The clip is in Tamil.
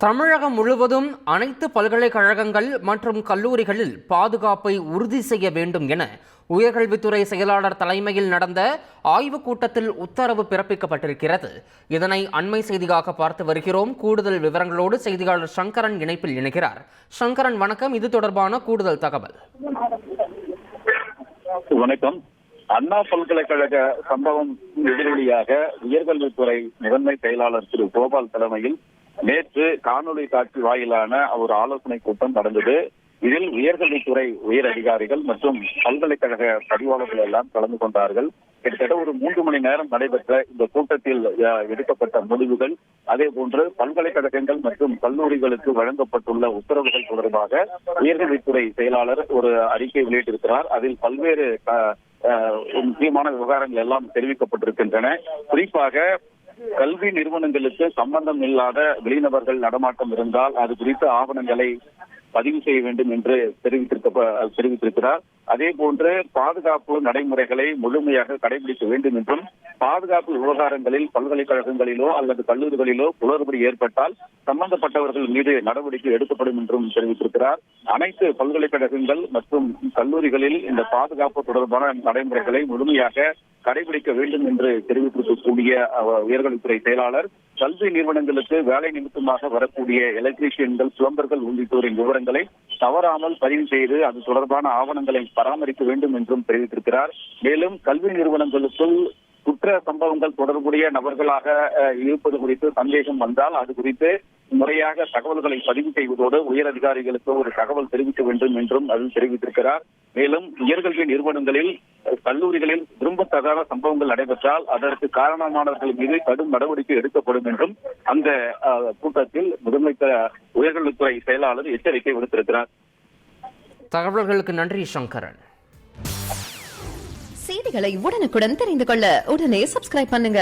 தமிழகம் முழுவதும் அனைத்து பல்கலைக்கழகங்கள் மற்றும் கல்லூரிகளில் பாதுகாப்பை உறுதி செய்ய வேண்டும் என உயர்கல்வித்துறை செயலாளர் தலைமையில் நடந்த ஆய்வுக் கூட்டத்தில் உத்தரவு பிறப்பிக்கப்பட்டிருக்கிறது. இதனை அண்மை செய்தியாக பார்த்து வருகிறோம். கூடுதல் விவரங்களோடு செய்தியாளர் சங்கரன் இணைப்பில் இணைகிறார். சங்கரன், வணக்கம். இது தொடர்பான கூடுதல் தகவல். வணக்கம். அண்ணா பல்கலைக்கழக சம்பவம் எதிரொலியாக உயர்கல்வித்துறை முதன்மை செயலாளர் திரு கோபால் தலைமையில் நேற்று காணொலி காட்சி வாயிலான ஒரு ஆலோசனை கூட்டம் நடந்தது. இதில் உயர்கல்வித்துறை உயர் அதிகாரிகள் மற்றும் பல்கலைக்கழக பதிவாளர்கள் எல்லாம் கலந்து கொண்டார்கள். கிட்டத்தட்ட ஒரு 3 மணி நேரம் நடைபெற்ற இந்த கூட்டத்தில் எடுக்கப்பட்ட முடிவுகள், அதே போன்று பல்கலைக்கழகங்கள் மற்றும் கல்லூரிகளுக்கு வழங்கப்பட்டுள்ள உத்தரவுகள் தொடர்பாக உயர்கல்வித்துறை செயலாளர் ஒரு அறிக்கை வெளியிட்டிருக்கிறார். அதில் பல்வேறு முக்கியமான விவகாரங்கள் எல்லாம் தெரிவிக்கப்பட்டிருக்கின்றன. குறிப்பாக கல்வி நிறுவனங்களுக்கு சம்பந்தம் இல்லாத வெளிநபர்கள் நடமாட்டம் இருந்தால் அது குறித்த ஆவணங்களை பதிவு செய்ய வேண்டும் என்று தெரிவித்திருக்கிறார். அதே போன்று பாதுகாப்பு நடைமுறைகளை முழுமையாக கடைபிடிக்க வேண்டும் என்றும், பாதுகாப்பு விவகாரங்களில் பல்கலைக்கழகங்களிலோ அல்லது கல்லூரிகளிலோ குளறுபடி ஏற்பட்டால் சம்பந்தப்பட்டவர்கள் மீது நடவடிக்கை எடுக்கப்படும் என்றும் தெரிவித்திருக்கிறார். அனைத்து பல்கலைக்கழகங்கள் மற்றும் கல்லூரிகளில் இந்த பாதுகாப்பு தொடர்பான நடைமுறைகளை முழுமையாக கடைபிடிக்க வேண்டும் என்று தெரிவித்திருக்கக்கூடிய உயர்கல்வித்துறை செயலாளர், கல்வி நிறுவனங்களுக்கு வேலை நிமித்தமாக வரக்கூடிய எலக்ட்ரீஷியன்கள், பிளம்பர்கள் உள்ளிட்டோரின் விவரங்களை தவறாமல் பதிவு செய்து அது தொடர்பான ஆவணங்களை பராமரிக்க வேண்டும் என்றும் தெரிவித்திருக்கிறார். மேலும் கல்வி நிறுவனங்களுக்குள் குற்ற சம்பவங்கள் தொடர்புடைய நபர்களாக இருப்பது குறித்து சந்தேகம் வந்தால் அது குறித்து முறையாக தகவல்களை பதிவு செய்வதோடு உயர் அதிகாரிகளுக்கு ஒரு தகவல் தெரிவிக்க வேண்டும் என்றும் அதில் தெரிவித்திருக்கிறார். மேலும் உயர்கல்வி நிறுவனங்களில், கல்லூரிகளில் விரும்பத்தகாத சம்பவங்கள் நடைபெற்றால் அதற்கு காரணமானவர்கள் மீது கடும் நடவடிக்கை எடுக்கப்படும் என்றும் அந்த கூட்டத்தில் முதன்மை உயர்கல்வித்துறை செயலாளர் எச்சரிக்கை விடுத்திருக்கிறார். தகவல்களுக்கு நன்றி சங்கரன். செய்திகளை உடனுக்குடன் தெரிந்து கொள்ள உடனே சப்ஸ்கிரைப் பண்ணுங்க.